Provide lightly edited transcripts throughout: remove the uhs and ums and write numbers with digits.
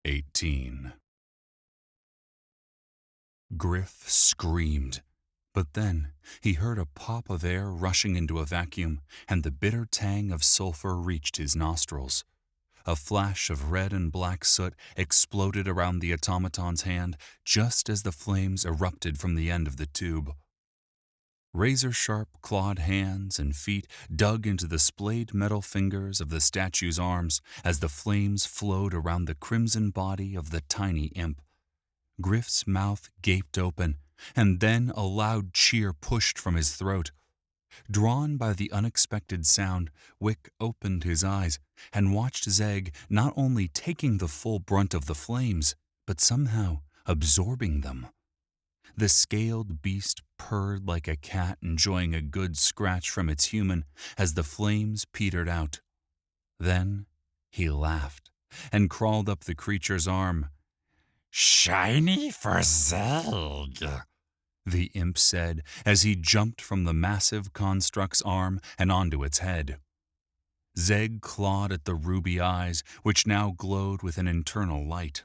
18. Gryph screamed, but then he heard a pop of air rushing into a vacuum, and the bitter tang of sulfur reached his nostrils. A flash of red and black soot exploded around the automaton's hand just as the flames erupted from the end of the tube. Razor-sharp clawed hands and feet dug into the splayed metal fingers of the statue's arms as the flames flowed around the crimson body of the tiny imp. Gryph's mouth gaped open, and then a loud cheer pushed from his throat. Drawn by the unexpected sound, Wick opened his eyes and watched Zeg not only taking the full brunt of the flames, but somehow absorbing them. The scaled beast purred like a cat enjoying a good scratch from its human as the flames petered out. Then he laughed and crawled up the creature's arm. "Shiny for Zeg," the imp said as he jumped from the massive construct's arm and onto its head. Zeg clawed at the ruby eyes, which now glowed with an internal light.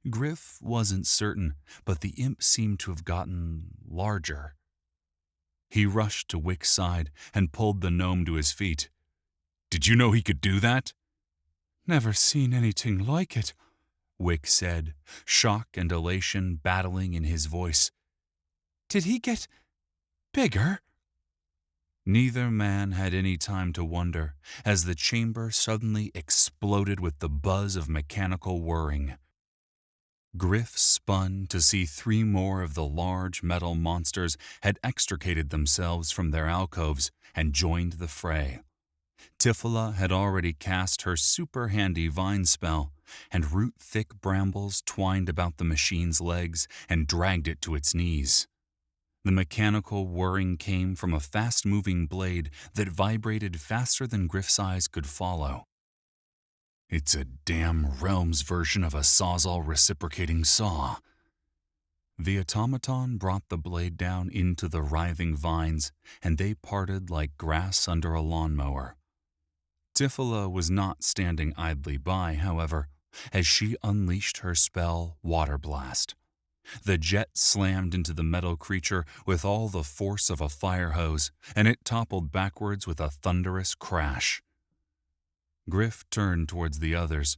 Gryph wasn't certain, but the imp seemed to have gotten larger. He rushed to Wick's side and pulled the gnome to his feet. "Did you know he could do that?" "Never seen anything like it," Wick said, shock and elation battling in his voice. "Did he get bigger?" Neither man had any time to wonder, as the chamber suddenly exploded with the buzz of mechanical whirring. Gryph spun to see 3 more of the large metal monsters had extricated themselves from their alcoves and joined the fray. Tifila had already cast her super-handy vine spell, and root-thick brambles twined about the machine's legs and dragged it to its knees. The mechanical whirring came from a fast-moving blade that vibrated faster than Gryph's eyes could follow. "It's a damn realm's version of a sawzall reciprocating saw." The automaton brought the blade down into the writhing vines, and they parted like grass under a lawnmower. Tifila was not standing idly by, however, as she unleashed her spell, Water Blast. The jet slammed into the metal creature with all the force of a fire hose, and it toppled backwards with a thunderous crash. Gryph turned towards the others.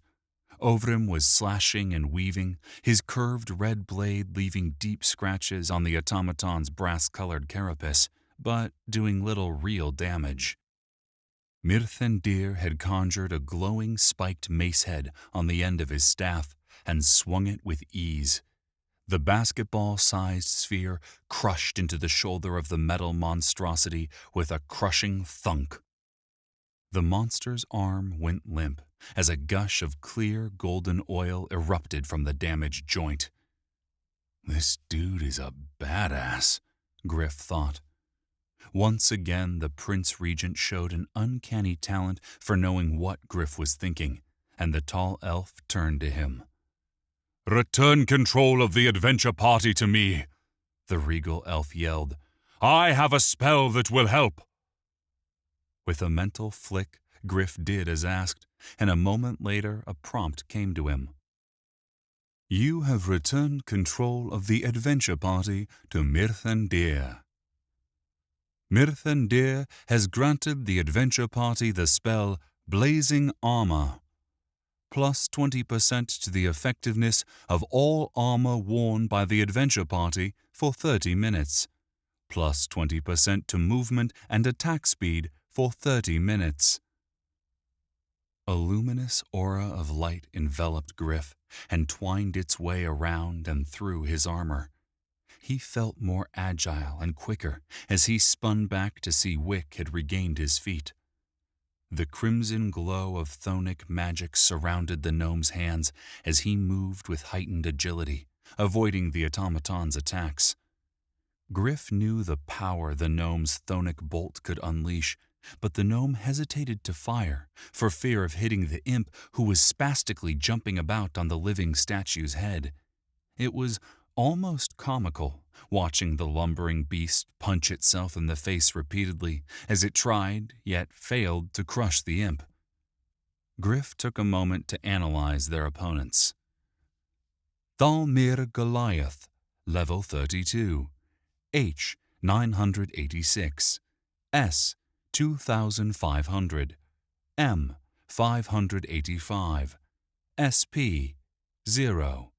Ovrim was slashing and weaving, his curved red blade leaving deep scratches on the automaton's brass-colored carapace, but doing little real damage. Mirthendir had conjured a glowing spiked mace head on the end of his staff and swung it with ease. The basketball-sized sphere crushed into the shoulder of the metal monstrosity with a crushing thunk. The monster's arm went limp as a gush of clear golden oil erupted from the damaged joint. "This dude is a badass," Gryph thought. Once again, the Prince Regent showed an uncanny talent for knowing what Gryph was thinking, and the tall elf turned to him. "Return control of the adventure party to me," the regal elf yelled. "I have a spell that will help." With a mental flick, Gryph did as asked, and a moment later a prompt came to him. "You have returned control of the adventure party to Mirthendir. Mirthendir has granted the adventure party the spell Blazing Armor. Plus 20% to the effectiveness of all armor worn by the adventure party for 30 minutes. Plus 20% to movement and attack speed for 30 minutes. A luminous aura of light enveloped Gryph and twined its way around and through his armor. He felt more agile and quicker as he spun back to see Wick had regained his feet. The crimson glow of chthonic magic surrounded the gnome's hands as he moved with heightened agility, avoiding the automaton's attacks. Gryph knew the power the gnome's chthonic bolt could unleash, but the gnome hesitated to fire for fear of hitting the imp who was spastically jumping about on the living statue's head. It was almost comical, watching the lumbering beast punch itself in the face repeatedly as it tried, yet failed, to crush the imp. Gryph took a moment to analyze their opponents. Thalmir Goliath, level 32, H 986, S 2500, M 585, SP 0.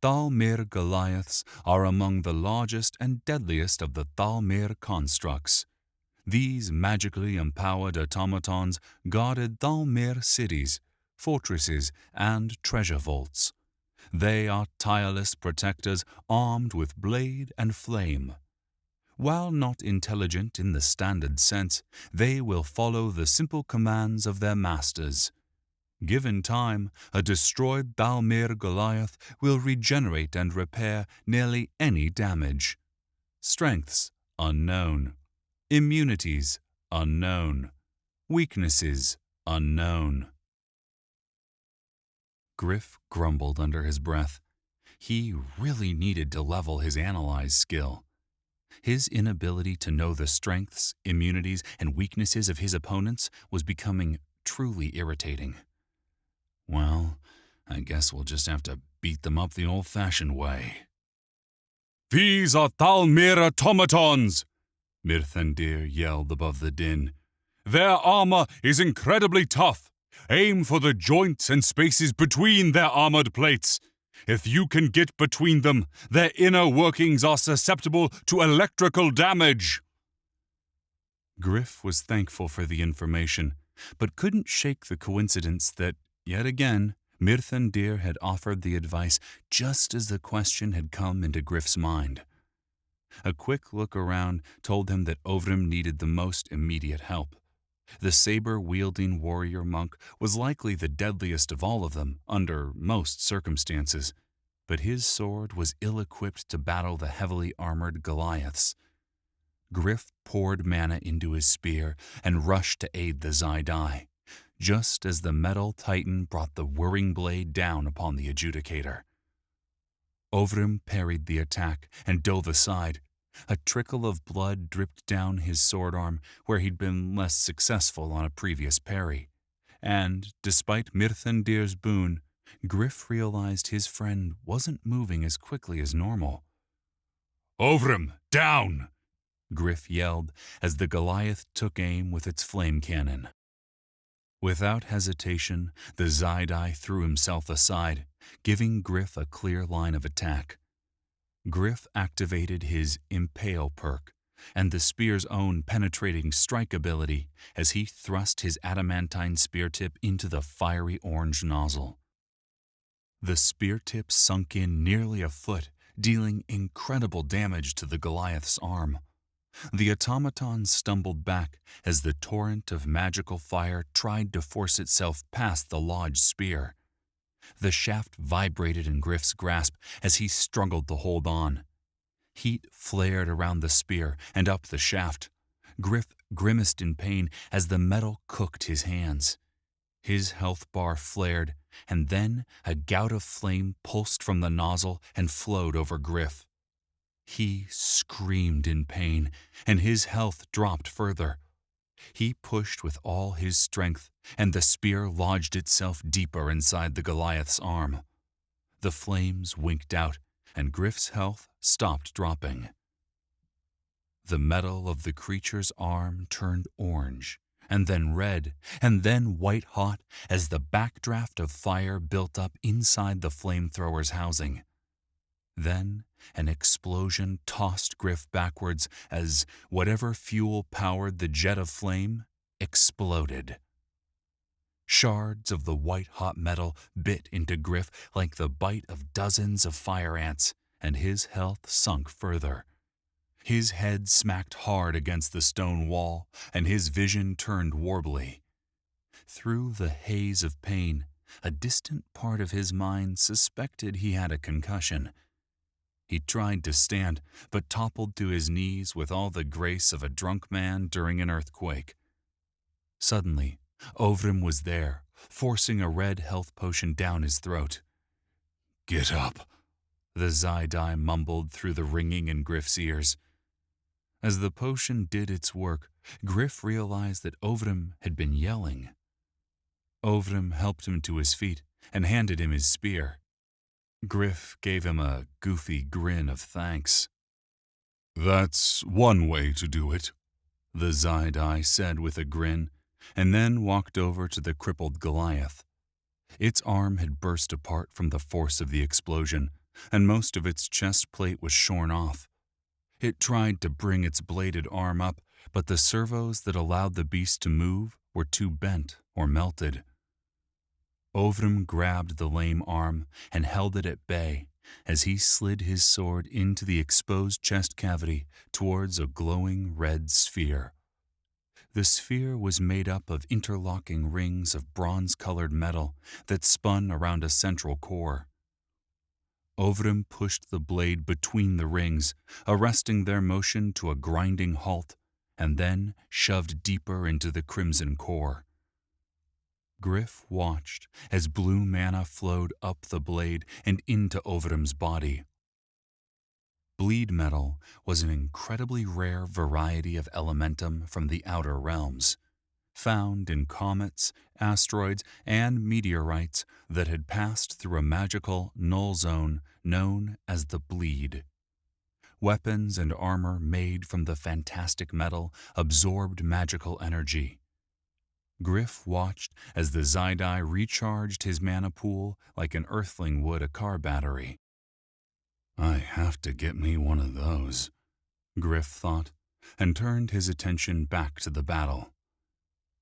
Thalmir Goliaths are among the largest and deadliest of the Thalmir constructs. These magically empowered automatons guarded Thalmir cities, fortresses, and treasure vaults. They are tireless protectors armed with blade and flame. While not intelligent in the standard sense, they will follow the simple commands of their masters. Given time, a destroyed Thalmir Goliath will regenerate and repair nearly any damage. Strengths unknown. Immunities unknown. Weaknesses unknown. Gryph grumbled under his breath. He really needed to level his analyze skill. His inability to know the strengths, immunities, and weaknesses of his opponents was becoming truly irritating. Well, I guess we'll just have to beat them up the old-fashioned way. "These are Thalmir automatons!" Mirthandir yelled above the din. "Their armor is incredibly tough. Aim for the joints and spaces between their armored plates. If you can get between them, their inner workings are susceptible to electrical damage." Gryph was thankful for the information, but couldn't shake the coincidence that, yet again, Mirthandir had offered the advice just as the question had come into Gryph's mind. A quick look around told him that Ovrim needed the most immediate help. The saber-wielding warrior monk was likely the deadliest of all of them under most circumstances, but his sword was ill-equipped to battle the heavily armored Goliaths. Gryph poured mana into his spear and rushed to aid the Zaidai, just as the metal titan brought the whirring blade down upon the adjudicator. Ovrim parried the attack and dove aside. A trickle of blood dripped down his sword arm where he'd been less successful on a previous parry. And, despite Mirthandir's boon, Gryph realized his friend wasn't moving as quickly as normal. "Ovrim, down!" Gryph yelled as the Goliath took aim with its flame cannon. Without hesitation, the Zaidai threw himself aside, giving Gryph a clear line of attack. Gryph activated his Impale perk and the spear's own penetrating strike ability as he thrust his adamantine spear tip into the fiery orange nozzle. The spear tip sunk in nearly a foot, dealing incredible damage to the Goliath's arm. The automaton stumbled back as the torrent of magical fire tried to force itself past the lodged spear. The shaft vibrated in Gryph's grasp as he struggled to hold on. Heat flared around the spear and up the shaft. Gryph grimaced in pain as the metal cooked his hands. His health bar flared, and then a gout of flame pulsed from the nozzle and flowed over Gryph. He screamed in pain, and his health dropped further. He pushed with all his strength, and the spear lodged itself deeper inside the Goliath's arm. The flames winked out, and Gryph's health stopped dropping. The metal of the creature's arm turned orange, and then red, and then white-hot as the backdraft of fire built up inside the flamethrower's housing. Then an explosion tossed Gryph backwards as whatever fuel powered the jet of flame exploded. Shards of the white-hot metal bit into Gryph like the bite of dozens of fire ants, and his health sunk further. His head smacked hard against the stone wall, and his vision turned warbly. Through the haze of pain, a distant part of his mind suspected he had a concussion. He tried to stand, but toppled to his knees with all the grace of a drunk man during an earthquake. Suddenly, Ovrim was there, forcing a red health potion down his throat. "Get up," the Zaidai mumbled through the ringing in Gryph's ears. As the potion did its work, Gryph realized that Ovrim had been yelling. Ovrim helped him to his feet and handed him his spear. Gryph gave him a goofy grin of thanks. "That's one way to do it," the Zidai said with a grin, and then walked over to the crippled Goliath. Its arm had burst apart from the force of the explosion, and most of its chest plate was shorn off. It tried to bring its bladed arm up, but the servos that allowed the beast to move were too bent or melted. Ovrum grabbed the lame arm and held it at bay as he slid his sword into the exposed chest cavity towards a glowing red sphere. The sphere was made up of interlocking rings of bronze-colored metal that spun around a central core. Ovrum pushed the blade between the rings, arresting their motion to a grinding halt, and then shoved deeper into the crimson core. Gryph watched as blue mana flowed up the blade and into Ovrum's body. Bleed metal was an incredibly rare variety of elementum from the outer realms, found in comets, asteroids, and meteorites that had passed through a magical null zone known as the Bleed. Weapons and armor made from the fantastic metal absorbed magical energy. Gryph watched as the Zidai recharged his mana pool like an earthling would a car battery. "I have to get me one of those," Gryph thought, and turned his attention back to the battle.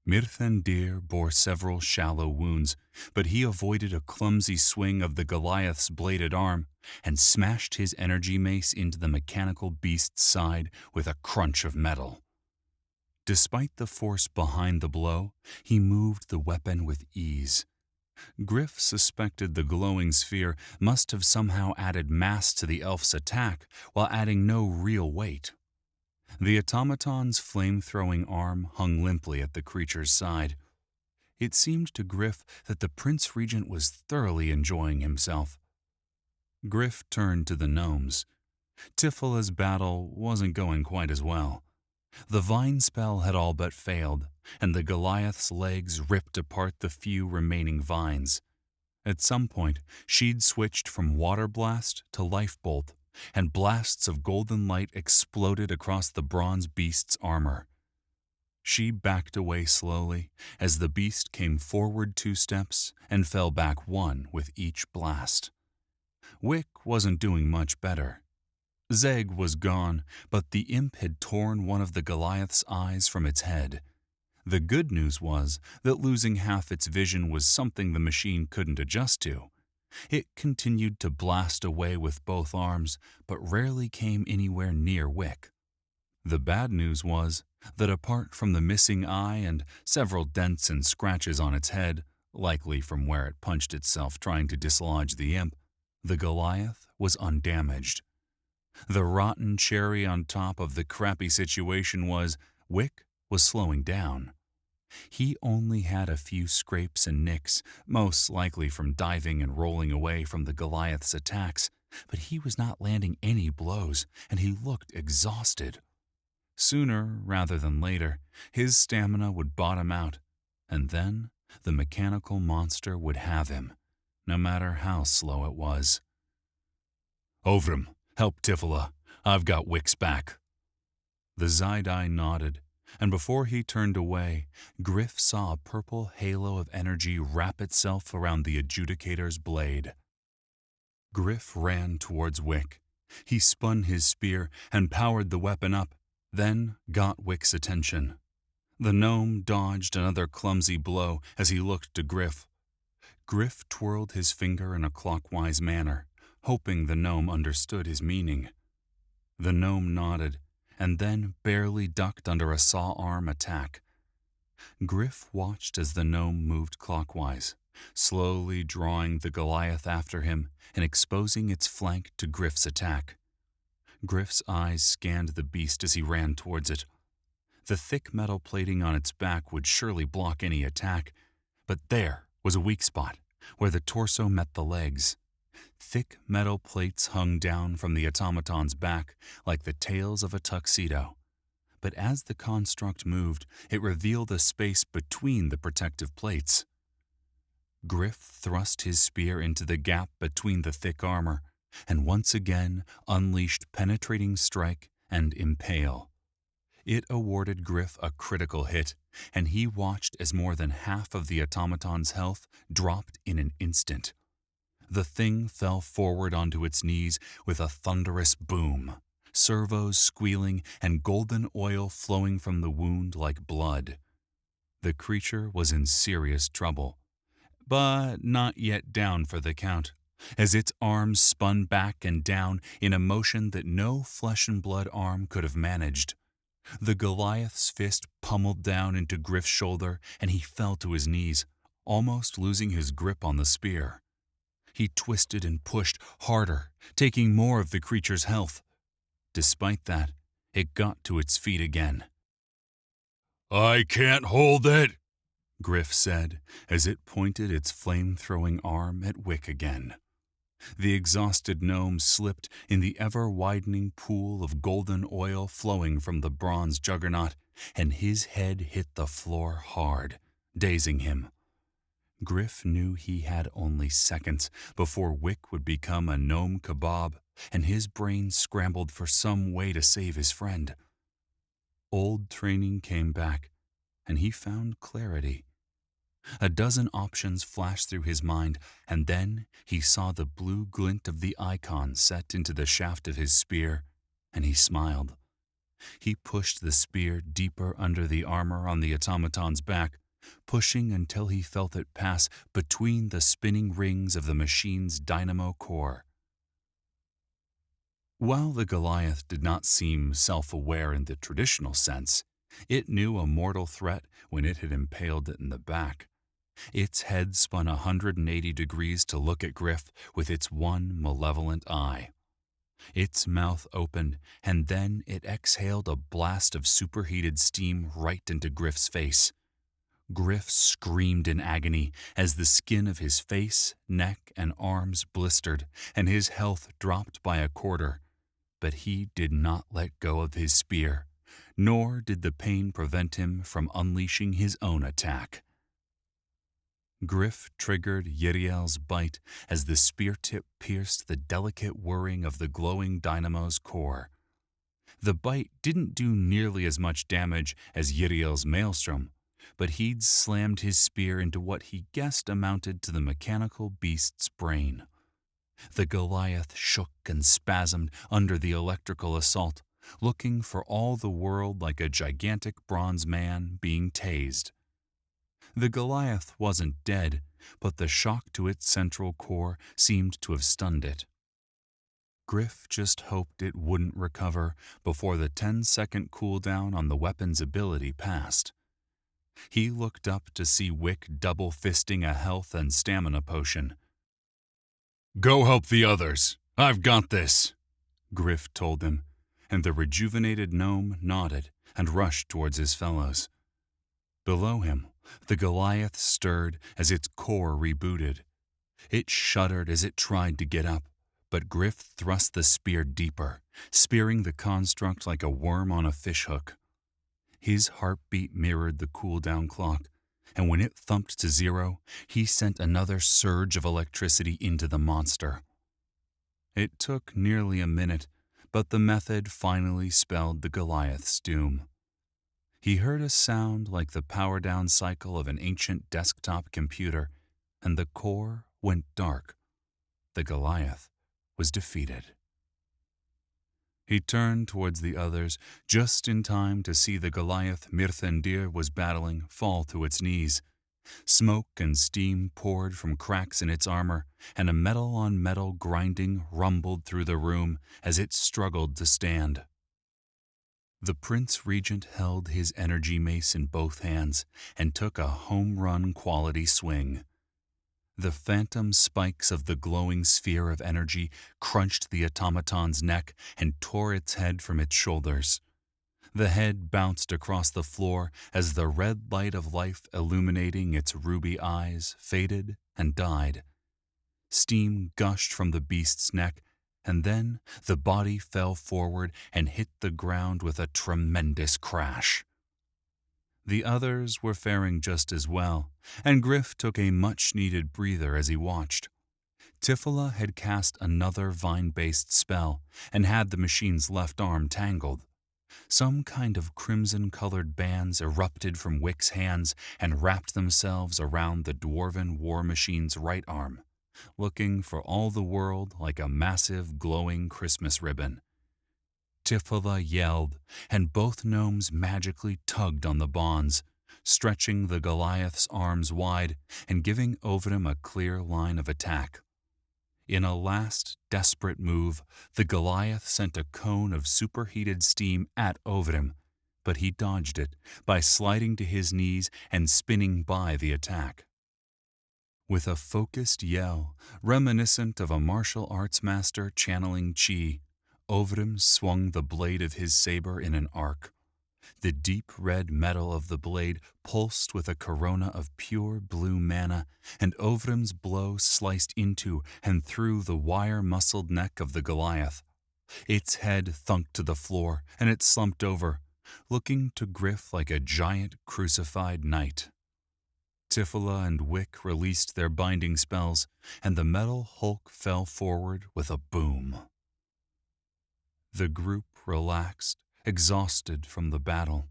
Mirthandir bore several shallow wounds, but he avoided a clumsy swing of the Goliath's bladed arm and smashed his energy mace into the mechanical beast's side with a crunch of metal. Despite the force behind the blow, he moved the weapon with ease. Gryph suspected the glowing sphere must have somehow added mass to the elf's attack while adding no real weight. The automaton's flame-throwing arm hung limply at the creature's side. It seemed to Gryph that the Prince Regent was thoroughly enjoying himself. Gryph turned to the gnomes. Tifla's battle wasn't going quite as well. The vine spell had all but failed, and the Goliath's legs ripped apart the few remaining vines. At some point, she'd switched from water blast to life bolt, and blasts of golden light exploded across the bronze beast's armor. She backed away slowly as the beast came forward 2 steps and fell back 1 with each blast. Wick wasn't doing much better. Zeg was gone, but the imp had torn one of the Goliath's eyes from its head. The good news was that losing half its vision was something the machine couldn't adjust to. It continued to blast away with both arms, but rarely came anywhere near Wick. The bad news was that apart from the missing eye and several dents and scratches on its head, likely from where it punched itself trying to dislodge the imp, the Goliath was undamaged. The rotten cherry on top of the crappy situation was Wick was slowing down. He only had a few scrapes and nicks, most likely from diving and rolling away from the Goliath's attacks, but he was not landing any blows, and he looked exhausted. Sooner rather than later, his stamina would bottom out, and then the mechanical monster would have him, no matter how slow it was. "Ovrum, help Tifla. I've got Wick's back." The Zidai nodded, and before he turned away, Gryph saw a purple halo of energy wrap itself around the adjudicator's blade. Gryph ran towards Wick. He spun his spear and powered the weapon up, then got Wick's attention. The gnome dodged another clumsy blow as he looked to Gryph. Gryph twirled his finger in a clockwise manner, hoping the gnome understood his meaning. The gnome nodded, and then barely ducked under a saw-arm attack. Gryph watched as the gnome moved clockwise, slowly drawing the Goliath after him and exposing its flank to Gryph's attack. Gryph's eyes scanned the beast as he ran towards it. The thick metal plating on its back would surely block any attack, but there was a weak spot, where the torso met the legs. Thick metal plates hung down from the automaton's back like the tails of a tuxedo. But as the construct moved, it revealed a space between the protective plates. Gryph thrust his spear into the gap between the thick armor, and once again unleashed penetrating strike and impale. It awarded Gryph a critical hit, and he watched as more than half of the automaton's health dropped in an instant. The thing fell forward onto its knees with a thunderous boom, servos squealing and golden oil flowing from the wound like blood. The creature was in serious trouble, but not yet down for the count, as its arms spun back and down in a motion that no flesh-and-blood arm could have managed. The Goliath's fist pummeled down into Gryph's shoulder, and he fell to his knees, almost losing his grip on the spear. He twisted and pushed harder, taking more of the creature's health. Despite that, it got to its feet again. "I can't hold it," Gryph said, as it pointed its flame-throwing arm at Wick again. The exhausted gnome slipped in the ever-widening pool of golden oil flowing from the bronze juggernaut, and his head hit the floor hard, dazing him. Gryph knew he had only seconds before Wick would become a gnome kebab, and his brain scrambled for some way to save his friend. Old training came back, and he found clarity. A dozen options flashed through his mind, and then he saw the blue glint of the icon set into the shaft of his spear, and he smiled. He pushed the spear deeper under the armor on the automaton's back, pushing until he felt it pass between the spinning rings of the machine's dynamo core. While the Goliath did not seem self-aware in the traditional sense, it knew a mortal threat when it had impaled it in the back. Its head spun 180 degrees to look at Gryph with its one malevolent eye. Its mouth opened, and then it exhaled a blast of superheated steam right into Gryph's face. Gryph screamed in agony as the skin of his face, neck, and arms blistered, and his health dropped by a quarter. But he did not let go of his spear, nor did the pain prevent him from unleashing his own attack. Gryph triggered Yiriel's bite as the spear tip pierced the delicate whirring of the glowing dynamo's core. The bite didn't do nearly as much damage as Yiriel's maelstrom, but he'd slammed his spear into what he guessed amounted to the mechanical beast's brain. The Goliath shook and spasmed under the electrical assault, looking for all the world like a gigantic bronze man being tased. The Goliath wasn't dead, but the shock to its central core seemed to have stunned it. Gryph just hoped it wouldn't recover before the 10-second cooldown on the weapon's ability passed. He looked up to see Wick double-fisting a health and stamina potion. "Go help the others. I've got this," Gryph told him, and the rejuvenated gnome nodded and rushed towards his fellows. Below him, the Goliath stirred as its core rebooted. It shuddered as it tried to get up, but Gryph thrust the spear deeper, spearing the construct like a worm on a fishhook. His heartbeat mirrored the cooldown clock, and when it thumped to 0, he sent another surge of electricity into the monster. It took nearly a minute, but the method finally spelled the Goliath's doom. He heard a sound like the power-down cycle of an ancient desktop computer, and the core went dark. The Goliath was defeated. He turned towards the others just in time to see the Goliath Mirthendir was battling fall to its knees. Smoke and steam poured from cracks in its armor, and a metal-on-metal grinding rumbled through the room as it struggled to stand. The Prince Regent held his energy mace in both hands and took a home-run quality swing. The phantom spikes of the glowing sphere of energy crunched the automaton's neck and tore its head from its shoulders. The head bounced across the floor as the red light of life illuminating its ruby eyes faded and died. Steam gushed from the beast's neck, and then the body fell forward and hit the ground with a tremendous crash. The others were faring just as well, and Gryph took a much-needed breather as he watched. Tifila had cast another vine-based spell and had the machine's left arm tangled. Some kind of crimson-colored bands erupted from Wick's hands and wrapped themselves around the dwarven war machine's right arm, looking for all the world like a massive glowing Christmas ribbon. Tifila yelled, and both gnomes magically tugged on the bonds, stretching the Goliath's arms wide and giving Ovrim a clear line of attack. In a last, desperate move, the Goliath sent a cone of superheated steam at Ovrim, but he dodged it by sliding to his knees and spinning by the attack. With a focused yell, reminiscent of a martial arts master channeling chi, Ovrim swung the blade of his saber in an arc. The deep red metal of the blade pulsed with a corona of pure blue mana, and Ovrim's blow sliced into and through the wire-muscled neck of the Goliath. Its head thunked to the floor, and it slumped over, looking to Gryph like a giant crucified knight. Tifila and Wick released their binding spells, and the metal hulk fell forward with a boom. The group relaxed, exhausted from the battle.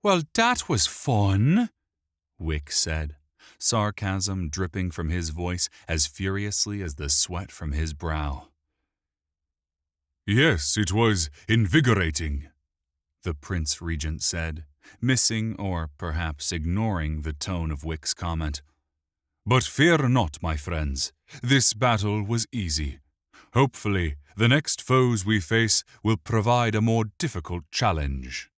"Well, that was fun," Wick said, sarcasm dripping from his voice as furiously as the sweat from his brow. "Yes, it was invigorating," the Prince Regent said, missing or perhaps ignoring the tone of Wick's comment. "But fear not, my friends. This battle was easy. Hopefully, the next foes we face will provide a more difficult challenge."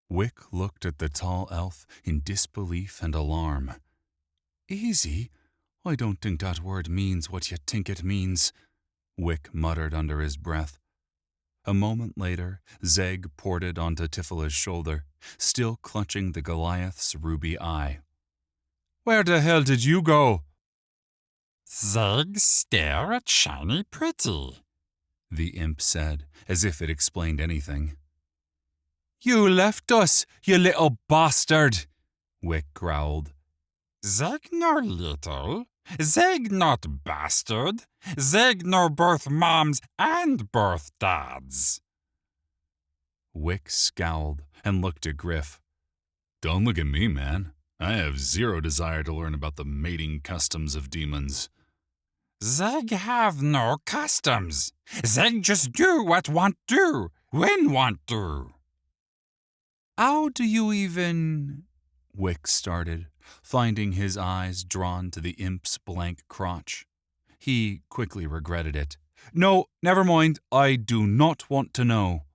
Wick looked at the tall elf in disbelief and alarm. "Easy? I don't think that word means what you think it means," Wick muttered under his breath. A moment later, Zeg ported onto Tifila's shoulder, still clutching the Goliath's ruby eye. "Where the hell did you go?" "Zeg stare at shiny pretty," the imp said, as if it explained anything. "You left us, you little bastard," Wick growled. "Zeg nor little, Zeg not bastard, Zeg nor both moms and both dads." Wick scowled and looked at Gryph. "Don't look at me, man. I have zero desire to learn about the mating customs of demons." "Zeg have no customs. Zeg just do what want do, when want do." "How do you even—" Wick started, finding his eyes drawn to the imp's blank crotch. He quickly regretted it. "No, never mind. I do not want to know."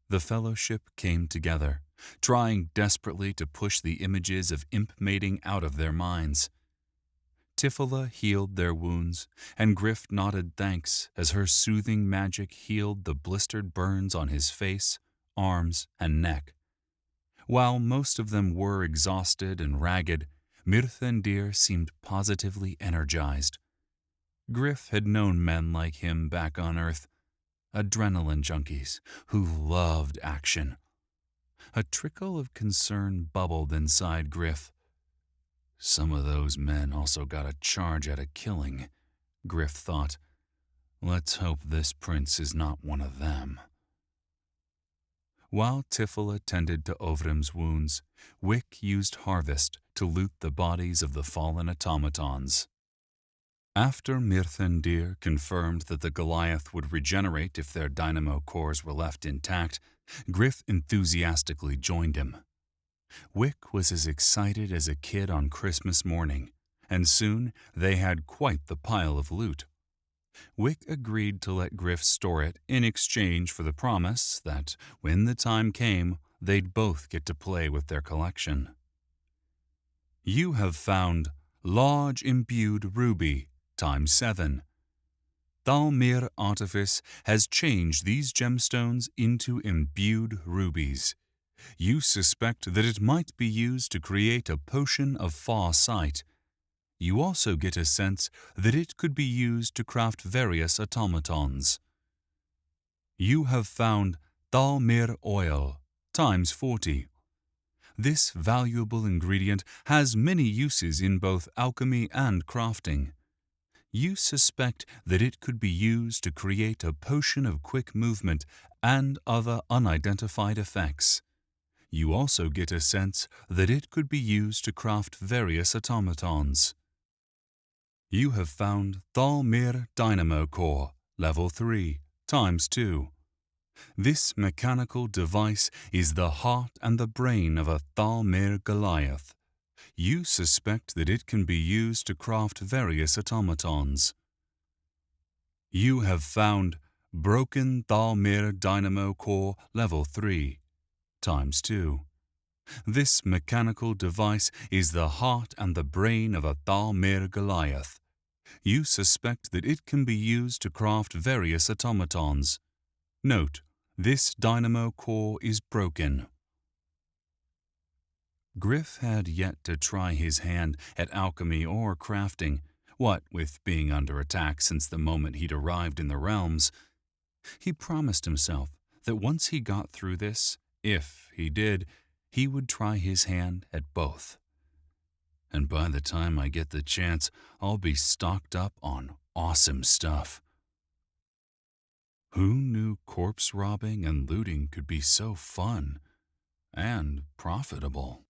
The fellowship came together, trying desperately to push the images of imp mating out of their minds. Tifila healed their wounds, and Gryph nodded thanks as her soothing magic healed the blistered burns on his face, arms, and neck. While most of them were exhausted and ragged, Mirthendir seemed positively energized. Gryph had known men like him back on Earth, adrenaline junkies who loved action. A trickle of concern bubbled inside Gryph. Some of those men also got a charge out of killing, Gryph thought. Let's hope this prince is not one of them. While Tifila tended to Ovrim's wounds, Wick used Harvest to loot the bodies of the fallen automatons. After Mirthendir confirmed that the Goliath would regenerate if their dynamo cores were left intact, Gryph enthusiastically joined him. Wick was as excited as a kid on Christmas morning, and soon they had quite the pile of loot. Wick agreed to let Gryph store it in exchange for the promise that, when the time came, they'd both get to play with their collection. "You have found Large Imbued Ruby, ×7. Thalmir Artifice has changed these gemstones into imbued rubies. You suspect that it might be used to create a potion of far sight. You also get a sense that it could be used to craft various automatons. You have found Thalmir Oil, times 40. This valuable ingredient has many uses in both alchemy and crafting. You suspect that it could be used to create a potion of quick movement and other unidentified effects. You also get a sense that it could be used to craft various automatons. You have found Thalmir Dynamo Core, level 3, times 2. This mechanical device is the heart and the brain of a Thalmir Goliath. You suspect that it can be used to craft various automatons. You have found Broken Thalmir Dynamo Core, level 3, times 2. This mechanical device is the heart and the brain of a Thalmir Goliath. You suspect that it can be used to craft various automatons. Note, this dynamo core is broken. Gryph had yet to try his hand at alchemy or crafting, what with being under attack since the moment he'd arrived in the realms. He promised himself that once he got through this, if he did, he would try his hand at both. And by the time I get the chance, I'll be stocked up on awesome stuff. Who knew corpse robbing and looting could be so fun and profitable?